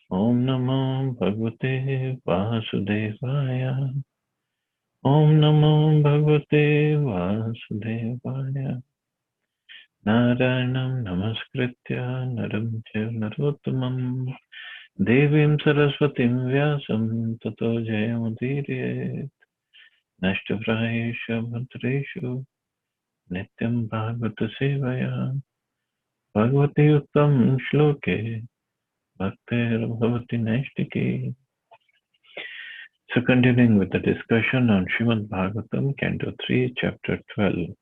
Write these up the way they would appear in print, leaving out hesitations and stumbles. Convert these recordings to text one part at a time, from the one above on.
Om Namo Bhagavate Vasudevaya. Om Namo Bhagavate Vasudevaya. Narayanam Namaskritya Naram Chaiva Narottamam Devim Saraswatim Vyasam Tato Jayamudiriyet Nashtavrayesha Bhadreshu Nityam Bhagavata Sevaya Bhagavati Uttam Shloke Bhaktir Bhavati Naistiki. So continuing with the discussion on Srimad Bhagavatam, Canto 3, Chapter 12,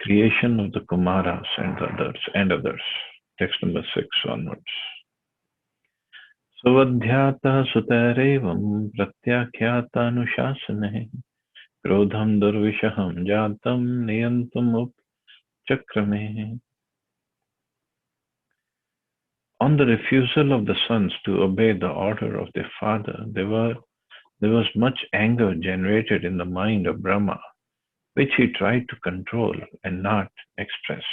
Creation of the Kumaras and others. Text number 6 onwards. Suvadhyata sutarevam pratyakhyata anushasane krodham durvishaham jatam niyantam upchakrame. On the refusal of the sons to obey the order of their father, there was much anger generated in the mind of Brahma, which he tried to control and not express.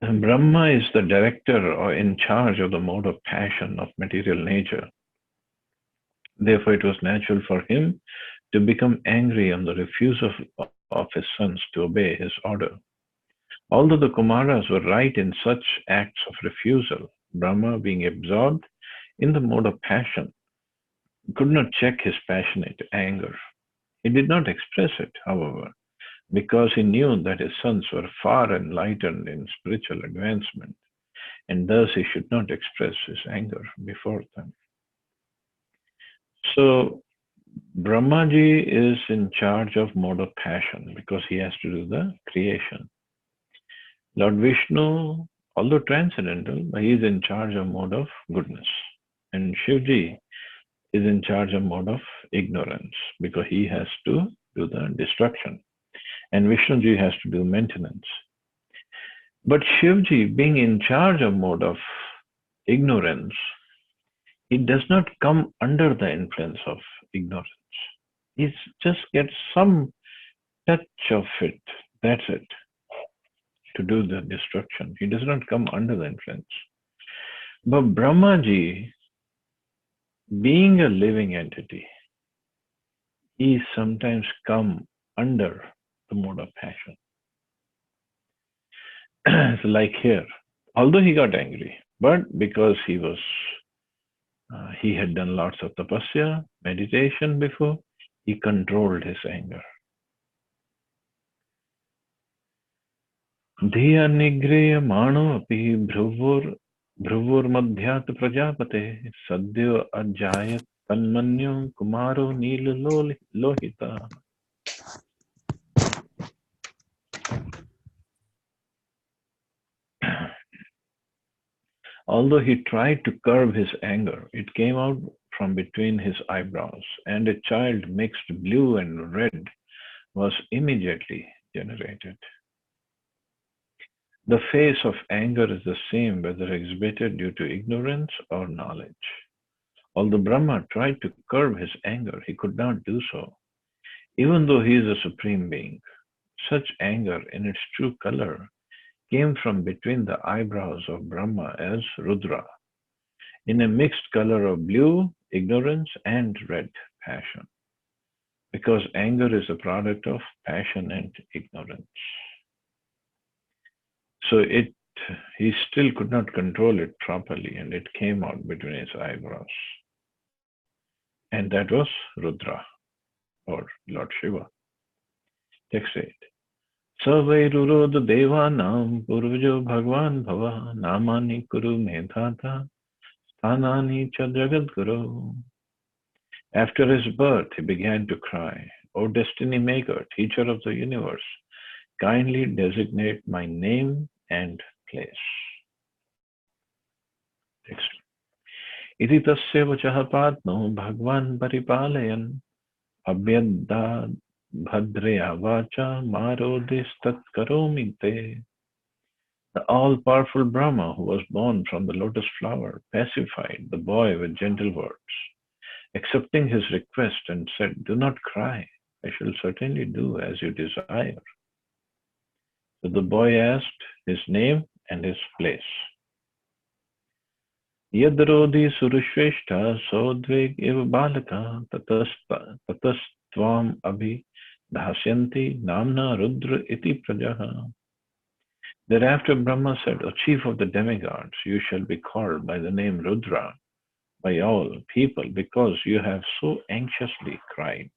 And Brahma is the director or in charge of the mode of passion of material nature. Therefore, it was natural for him to become angry on the refusal of his sons to obey his order. Although the Kumaras were right in such acts of refusal, Brahma, being absorbed in the mode of passion, could not check his passionate anger. He did not express it, however, because he knew that his sons were far enlightened in spiritual advancement, and thus he should not express his anger before them. So, Brahmaji is in charge of mode of passion because he has to do the creation. Lord Vishnu, although transcendental, he is in charge of mode of goodness. And Shivji is in charge of mode of ignorance because he has to do the destruction. And Vishnuji has to do maintenance. But Shivji, being in charge of mode of ignorance, he does not come under the influence of ignorance. He just gets some touch of it. That's it. To do the destruction. He does not come under the influence. But Brahmaji, being a living entity, he sometimes come under the mode of passion. So like here, although he got angry, but because he had done lots of tapasya, meditation before, he controlled his anger. Dhiya nigreya mano api bhruvur prajapate sadhyo ajayat tanmanyo kumaro nila lohita. Although he tried to curb his anger, it came out from between his eyebrows, and a child mixed blue and red was immediately generated. The face of anger is the same whether exhibited due to ignorance or knowledge. Although Brahma tried to curb his anger, he could not do so, even though he is a supreme being. Such anger in its true color came from between the eyebrows of Brahma as Rudra, in a mixed color of blue, ignorance, and red, passion, because anger is a product of passion and ignorance. So he still could not control it properly, and it came out between his eyebrows. And that was Rudra, or Lord Shiva. Text 8. Savairurodh devanam purvajo bhagwan bhava namani kuru medhata sthanani cha jagadguru. After his birth, he began to cry, O destiny maker, teacher of the universe, kindly designate my name and place. Text. Iti tasya vachah padno bhagwan paripalayan abhyadad bhadreya vacha marodistat karomi te. The all-powerful Brahma, who was born from the lotus flower, pacified the boy with gentle words, accepting his request and said, Do not cry. I shall certainly do as you desire. So the boy asked his name and his place. यद्रोधि सुरश्रेष्ठ सोद्वेग इव बालका ततस्त्वाम् अभिधास्यन्ति नाम्ना रुद्र इति प्रजः. Thereafter Brahma said, O chief of the demigods, you shall be called by the name Rudra by all people because you have so anxiously cried.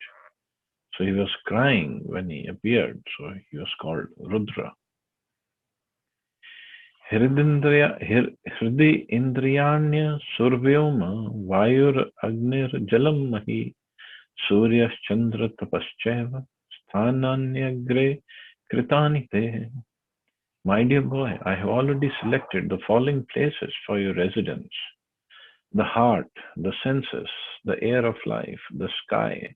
So he was crying when he appeared, so he was called Rudra. Hridi Indriyanya Survyoma Vayur Agnir Jalam Mahi Surya Chandra Tapascheva Sthananyagre Kritani Te. My dear boy, I have already selected the following places for your residence: the heart, the senses, the air of life, the sky,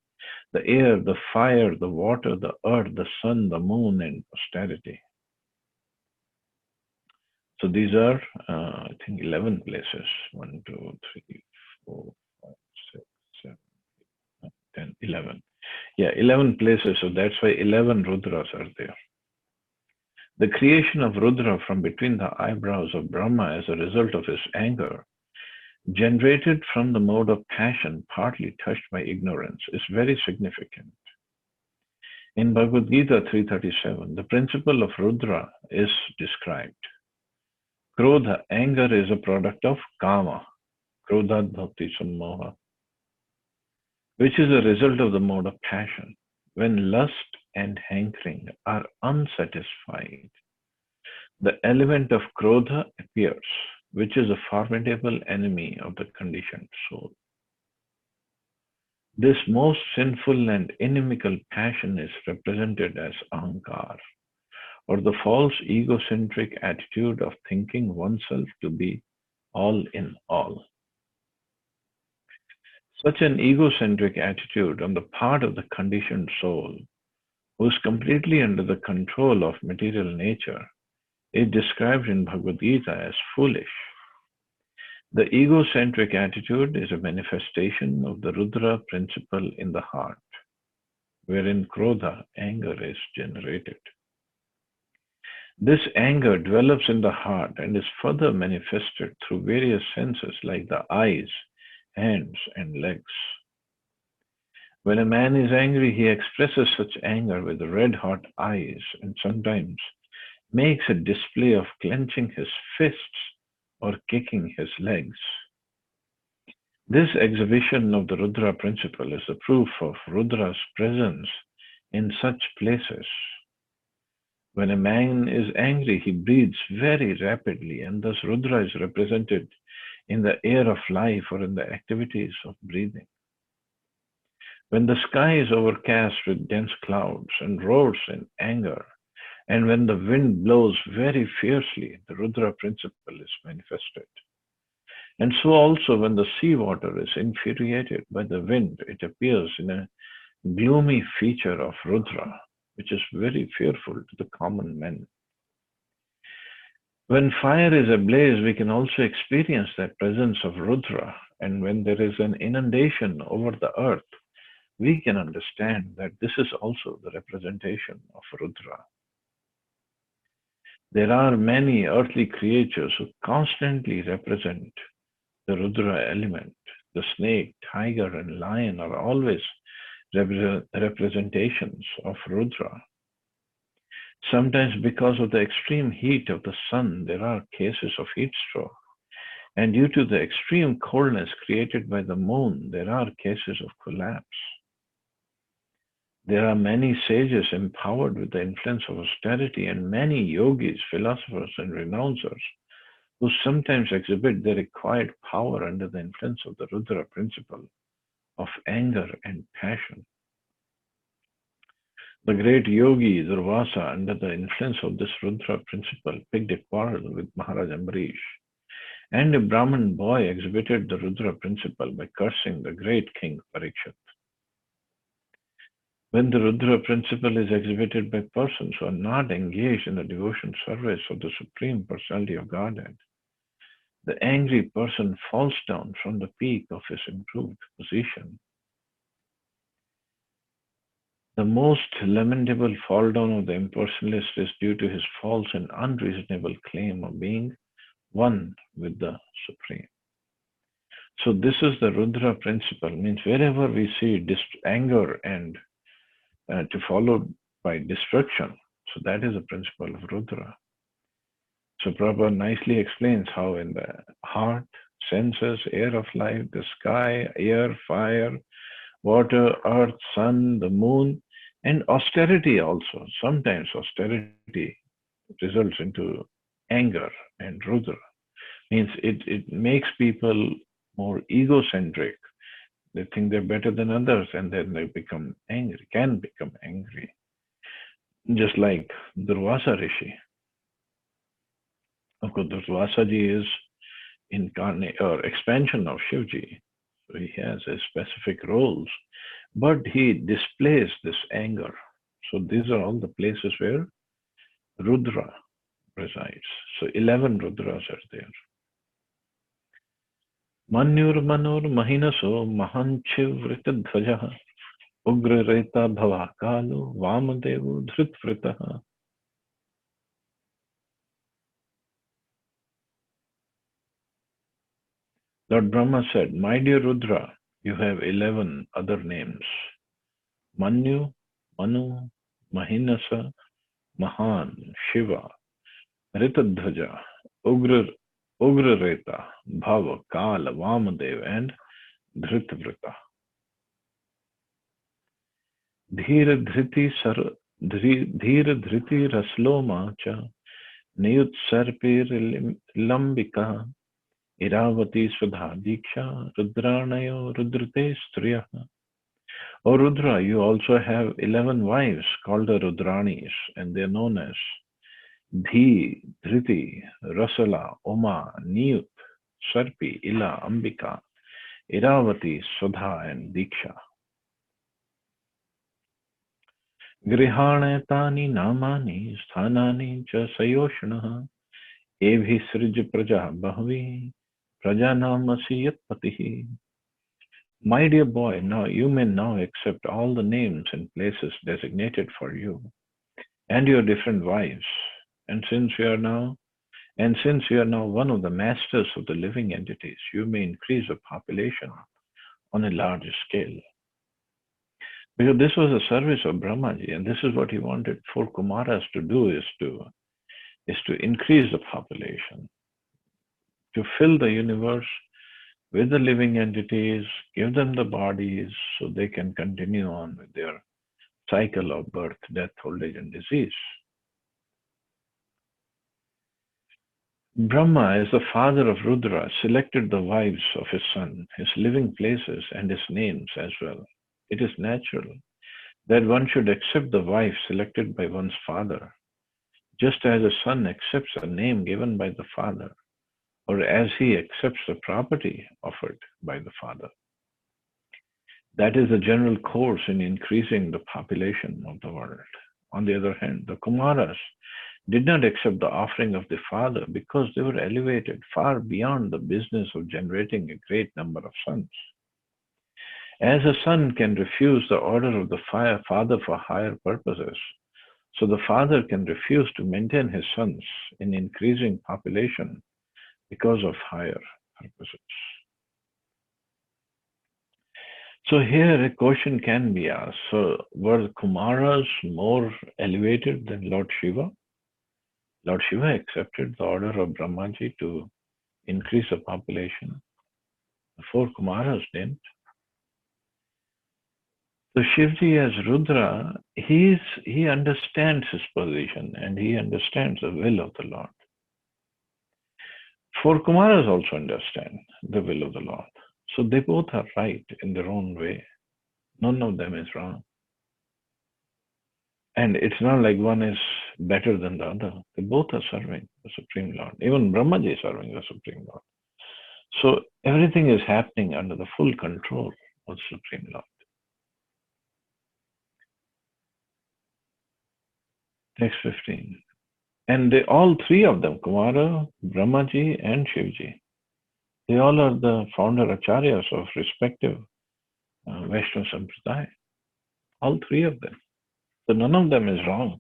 the air, the fire, the water, the earth, the sun, the moon, and posterity. So these are, I think, 11 places. 1, 2, 3, 4, 5, 6, 7, 8, 9, 10, 11. Yeah, 11 places. So that's why 11 Rudras are there. The creation of Rudra from between the eyebrows of Brahma as a result of his anger, generated from the mode of passion partly touched by ignorance, is very significant. In Bhagavad Gita 337, the principle of Rudra is described. Krodha, anger, is a product of Kama, Krodhat Bhakti Sammoha, which is a result of the mode of passion. When lust and hankering are unsatisfied, the element of Krodha appears, which is a formidable enemy of the conditioned soul. This most sinful and inimical passion is represented as Ahankar, or the false egocentric attitude of thinking oneself to be all in all. Such an egocentric attitude on the part of the conditioned soul, who is completely under the control of material nature, is described in Bhagavad Gita as foolish. The egocentric attitude is a manifestation of the Rudra principle in the heart, wherein Krodha, anger, is generated. This anger develops in the heart and is further manifested through various senses like the eyes, hands, and legs. When a man is angry, he expresses such anger with red hot eyes and sometimes makes a display of clenching his fists or kicking his legs. This exhibition of the Rudra principle is the proof of Rudra's presence in such places. When a man is angry, he breathes very rapidly, and thus Rudra is represented in the air of life or in the activities of breathing. When the sky is overcast with dense clouds and roars in anger, and when the wind blows very fiercely, the Rudra principle is manifested. And so also when the sea water is infuriated by the wind, it appears in a gloomy feature of Rudra, which is very fearful to the common men. When fire is ablaze, we can also experience that presence of Rudra, and when there is an inundation over the earth, we can understand that this is also the representation of Rudra. There are many earthly creatures who constantly represent the Rudra element. The snake, tiger, and lion are always representations of Rudra. Sometimes, because of the extreme heat of the sun, there are cases of heat stroke. And due to the extreme coldness created by the moon, there are cases of collapse. There are many sages empowered with the influence of austerity, and many yogis, philosophers, and renouncers who sometimes exhibit their required power under the influence of the Rudra principle of anger and passion. The great yogi Durvasa, under the influence of this Rudra principle, picked a quarrel with Maharaj Ambarish, and a Brahmin boy exhibited the Rudra principle by cursing the great king Parikshit. When the Rudra principle is exhibited by persons who are not engaged in the devotion service of the Supreme Personality of Godhead, the angry person falls down from the peak of his improved position. The most lamentable fall down of the impersonalist is due to his false and unreasonable claim of being one with the Supreme. So this is the Rudra principle. Means wherever we see anger and to follow by destruction, so that is the principle of Rudra. So Prabhupada nicely explains how in the heart, senses, air of life, the sky, air, fire, water, earth, sun, the moon, and austerity also. Sometimes austerity results into anger and Rudra. Means it makes people more egocentric. They think they're better than others and then they become angry, can become angry. Just like Durvasa Rishi. Of course, Durvasa ji is incarnate or expansion of Shivji. So he has his specific roles, but he displays this anger. So these are all the places where Rudra resides. So 11 Rudras are there. Manyur Manur Mahinaso Mahanchivritadvajaha Ugra Reta Bhava Kalu Vamadevu Dhritvritaha. Lord Brahma said, my dear Rudra, you have 11 other names. Manu, Manu, Mahinasa, Mahan, Shiva, Ritadhvaja, Ugra, Ugrareta, Bhava, Kala, Vamadev, and Dhritavrita. Dhira Dhriti Rasloma cha Niyut Sarpir Lambika Iravati Swadha Diksha Rudranayo Rudrite Striyaha. O Rudra, you also have 11 wives called the Rudranis, and they are known as Dhi, Dhriti, Rasala, Uma, Niyut, Sarpi, Ila, Ambika, Iravati, Swadha, and Diksha. Grihanetani namani sthanani cha sayoshnaha evhi srij praja bahvi prajanamasi yat patihi. My dear boy, now you may now accept all the names and places designated for you and your different wives. And since you are now one of the masters of the living entities, you may increase the population on a larger scale. Because this was a service of Brahmaji, and this is what he wanted for Kumaras to do is to increase the population, to fill the universe with the living entities, give them the bodies so they can continue on with their cycle of birth, death, old age, and disease. Brahma, as the father of Rudra, selected the wives of his son, his living places, and his names as well. It is natural that one should accept the wife selected by one's father, just as a son accepts a name given by the father, or as he accepts the property offered by the father. That is the general course in increasing the population of the world. On the other hand, the Kumaras did not accept the offering of the father because they were elevated far beyond the business of generating a great number of sons. As a son can refuse the order of the father for higher purposes, so the father can refuse to maintain his sons in increasing population because of higher purposes. So here a question can be asked. So were the Kumaras more elevated than Lord Shiva? Lord Shiva accepted the order of Brahmaji to increase the population. The four Kumaras didn't. So Shivji as Rudra, he understands his position and he understands the will of the Lord. Four Kumaras also understand the will of the Lord. So they both are right in their own way. None of them is wrong. And it's not like one is better than the other. They both are serving the Supreme Lord. Even Brahmaji is serving the Supreme Lord. So everything is happening under the full control of the Supreme Lord. Text 15. And they all three of them, Kumara, Brahmaji, and Shivji, they all are the founder acharyas of respective Vaishnava Sampradaya. All three of them. So none of them is wrong.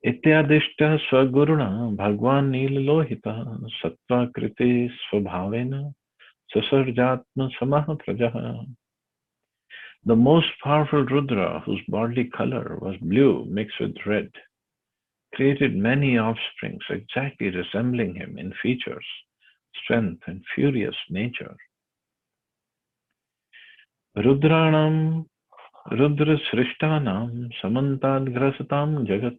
इत्यादिष्टः स्वगुरुणा भगवान् नीललोहितः सत्त्वाकृते स्वभावेन ससर्जात्मसमः प्रजः. The most powerful Rudra, whose bodily color was blue mixed with red, created many offsprings exactly resembling him in features, strength, and furious nature. Rudranam Rudrasrishtanam Samantadgrasatam Jagat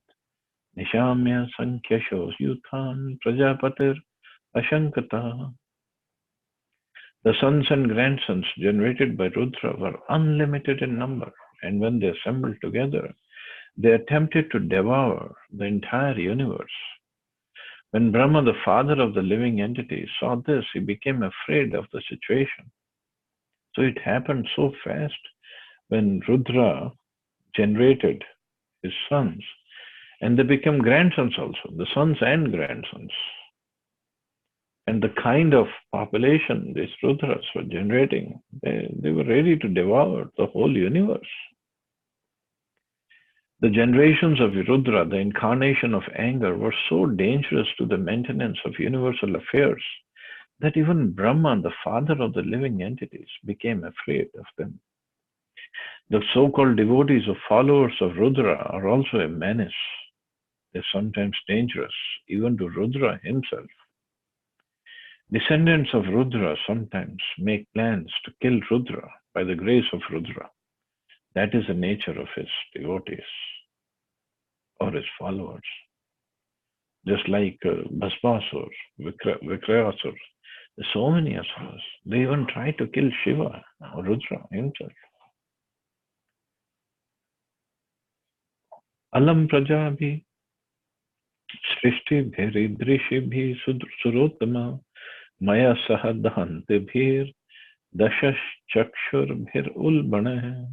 Nishamya Sankhyashos Yuthan Prajapatir Ashankata. The sons and grandsons generated by Rudra were unlimited in number, and when they assembled together, they attempted to devour the entire universe. When Brahma, the father of the living entities, saw this, he became afraid of the situation. So it happened so fast when Rudra generated his sons, and they became grandsons also, the sons and grandsons. And the kind of population these Rudras were generating, they were ready to devour the whole universe. The generations of Rudra, the incarnation of anger, were so dangerous to the maintenance of universal affairs that even Brahma, the father of the living entities, became afraid of them. The so-called devotees or followers of Rudra are also a menace. They're sometimes dangerous, even to Rudra himself. Descendants of Rudra sometimes make plans to kill Rudra by the grace of Rudra. That is the nature of his devotees or his followers. Just like Bhasmasur, Vikrayasur, there's so many asuras. They even try to kill Shiva or Rudra himself. Alam Prajabhi Srishti Surottama Maya Sahadhantebhir Dashash Chakshur Bhir Ulbana.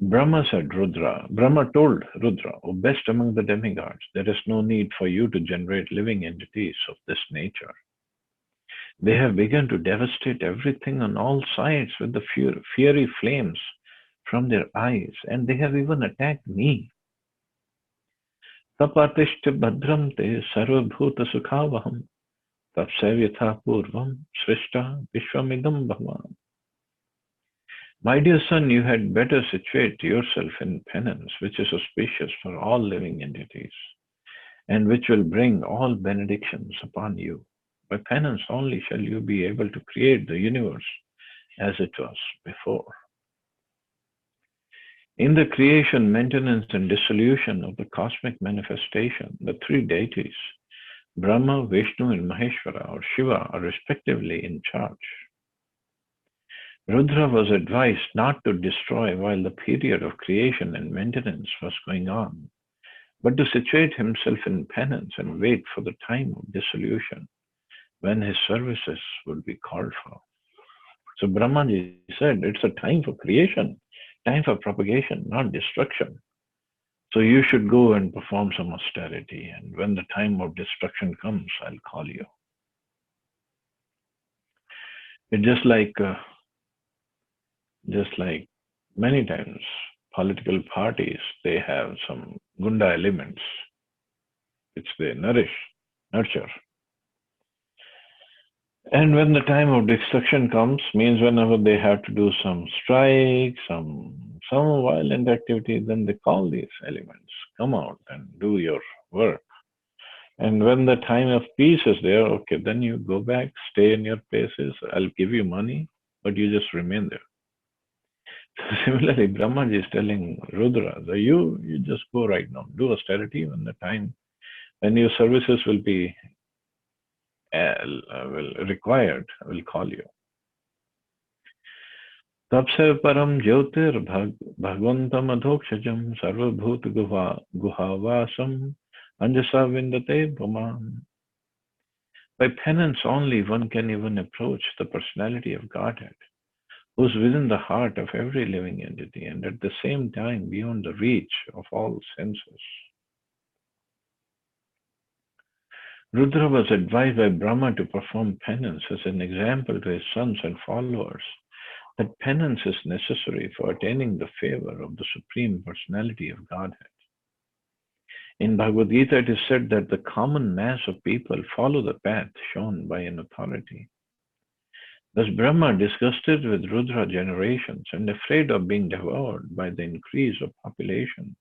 Brahma said Rudra. Brahma told Rudra, O best among the demigods, there is no need for you to generate living entities of this nature. They have begun to devastate everything on all sides with the fiery flames from their eyes, and they have even attacked me. Tapatishta bhadram te sarvabhuta sukhavaham tapsavyatha purvam srishta vishwamidam bhavan. My dear son, you had better situate yourself in penance, which is auspicious for all living entities, and which will bring all benedictions upon you. By penance only shall you be able to create the universe as it was before. In the creation, maintenance, and dissolution of the cosmic manifestation, the three deities, Brahma, Vishnu, and Maheshwara, or Shiva, are respectively in charge. Rudra was advised not to destroy while the period of creation and maintenance was going on, but to situate himself in penance and wait for the time of dissolution when his services would be called for. So Brahmaji said, it's a time for creation, time for propagation, not destruction. So you should go and perform some austerity, and when the time of destruction comes, I'll call you. It's just like many times political parties, they have some gunda elements which they nurture. And when the time of destruction comes, means whenever they have to do some strike, some violent activity, then they call these elements, come out and do your work. And when the time of peace is there, okay, then you go back, stay in your places, I'll give you money, but you just remain there. So similarly, Brahmaji is telling Rudra, that you just go right now, do austerity when the time, when your services will be required, I will call you. तपसे परम ज्योतिर भगवंतम अधोक्षजम सर्वभूत गुहावासम anjasa vindate bhuman. By penance only one can even approach the personality of Godhead, who is within the heart of every living entity and at the same time beyond the reach of all senses. Rudra was advised by Brahma to perform penance as an example to his sons and followers that penance is necessary for attaining the favor of the Supreme Personality of Godhead. In Bhagavad Gita, it is said that the common mass of people follow the path shown by an authority. Thus, Brahma, disgusted with Rudra generations and afraid of being devoured by the increase of population,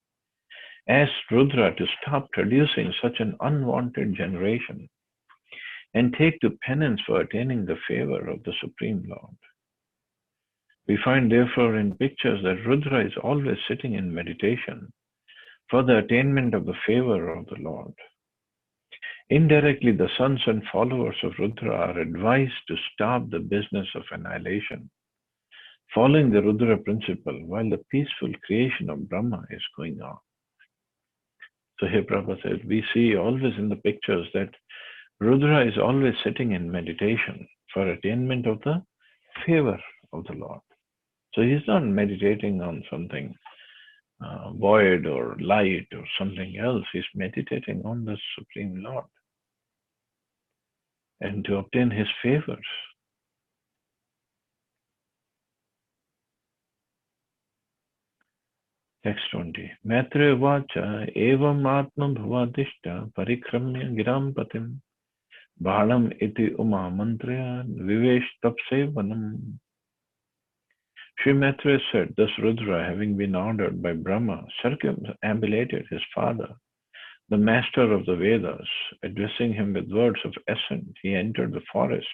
asked Rudra to stop producing such an unwanted generation and take to penance for attaining the favor of the Supreme Lord. We find therefore in pictures that Rudra is always sitting in meditation for the attainment of the favor of the Lord. Indirectly, the sons and followers of Rudra are advised to stop the business of annihilation, following the Rudra principle while the peaceful creation of Brahma is going on. So here Prabhupada says, we see always in the pictures that Rudra is always sitting in meditation for attainment of the favor of the Lord. So he's not meditating on something void or light or something else. He's meditating on the Supreme Lord and to obtain his favors. Text 20. Maitre vacha evam atma bhavadishta parikramya giram patim balam iti uma mantraya vivesh tapsevanam. Sri Maitreya said, thus Rudra, having been ordered by Brahma, circumambulated his father, the master of the Vedas. Addressing him with words of assent, he entered the forest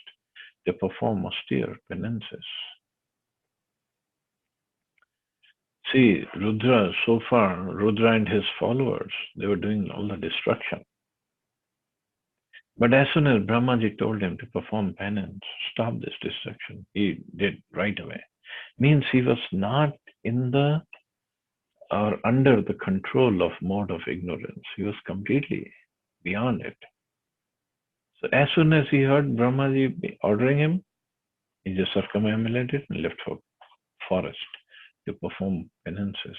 to perform austere penances. See, Rudra, so far, Rudra and his followers, they were doing all the destruction. But as soon as Brahmaji told him to perform penance, stop this destruction, he did right away. Means he was not in the or under the control of mode of ignorance. He was completely beyond it. So as soon as he heard Brahmaji ordering him, he just circumambulated and left for forest to perform penances.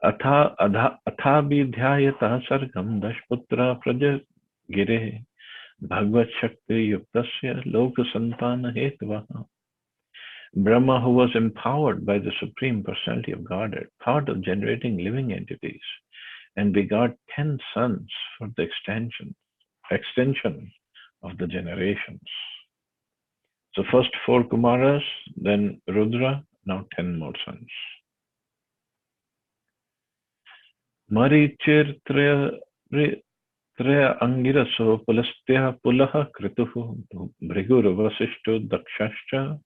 Athabhidhyayatah sargam dashputra prajagire bhagvat shakti yuktasya lokasantana hetvaha. Brahma, who was empowered by the Supreme Personality of Godhead, thought of generating living entities and begot 10 sons for the extension of the generations. So first 4 Kumaras, then Rudra, now 10 more sons. Marichir Treya Angiraso Pulastya Pulaha Krituhu Bhrigur Vasishto Dakshascha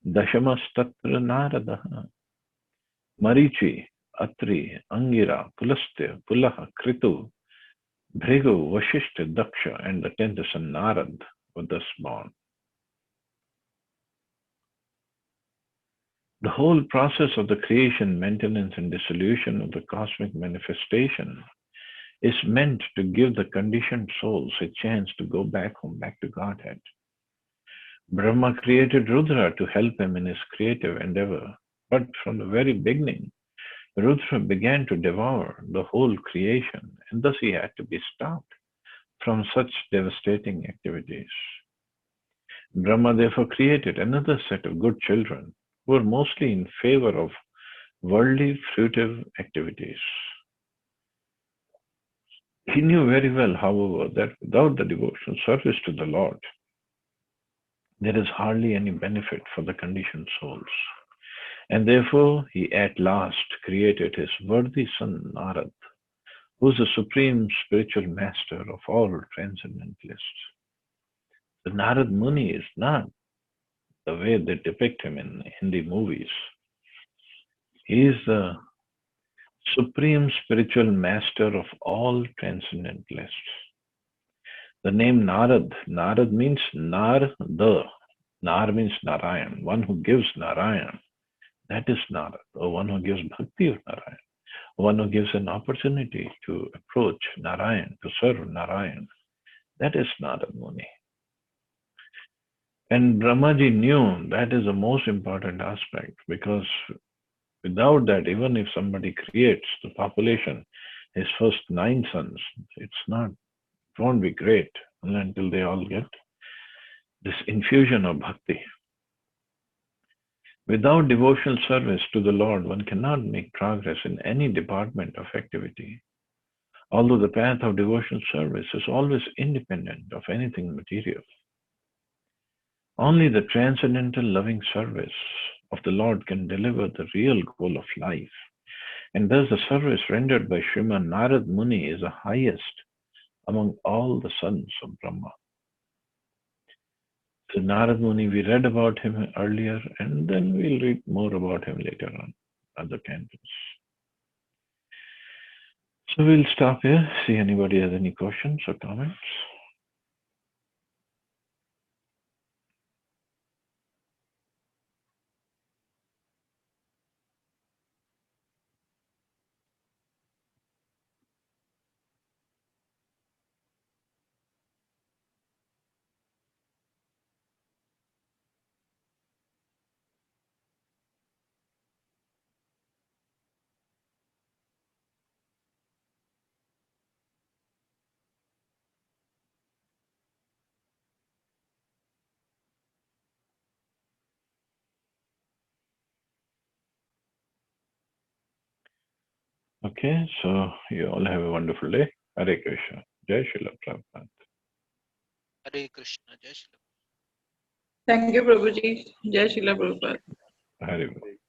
Dashamastattra Naradaha. Marichi, Atri, Angira, Pulastya, Pulaha, Kritu, Bhrigu, Vashishta, Daksha, and the 10th son Narad were thus born. The whole process of the creation, maintenance, and dissolution of the cosmic manifestation is meant to give the conditioned souls a chance to go back home, back to Godhead. Brahma created Rudra to help him in his creative endeavor, but from the very beginning, Rudra began to devour the whole creation, and thus he had to be stopped from such devastating activities. Brahma therefore created another set of good children who were mostly in favor of worldly, fruitive activities. He knew very well, however, that without the devotional service to the Lord, there is hardly any benefit for the conditioned souls. And therefore, he at last created his worthy son Narad, who is the supreme spiritual master of all transcendentalists. The Narad Muni is not the way they depict him in Hindi movies. He is the supreme spiritual master of all transcendentalists. The name Narad means Nar-the. Nar means Narayan, one who gives Narayan. That is Narad, or one who gives bhakti of Narayan, one who gives an opportunity to approach Narayan, to serve Narayan. That is Narad Muni. And Brahmaji knew that is the most important aspect, because without that, even if somebody creates the population, his first 9 sons, it won't be great until they all get this infusion of bhakti. Without devotional service to the Lord, one cannot make progress in any department of activity. Although the path of devotional service is always independent of anything material, only the transcendental loving service of the Lord can deliver the real goal of life. And thus the service rendered by Sriman Narad Muni is the highest among all the sons of Brahma. So Narad Muni, we read about him earlier, and then we'll read more about him later on other cantos. So we'll stop here. See anybody has any questions or comments. Okay, so you all have a wonderful day. Hare Krishna. Jai Srila Prabhupada. Hare Krishna, Jai Shri. Thank you, Prabhuji. Jai Shila Prabhupada. Hare Krishna.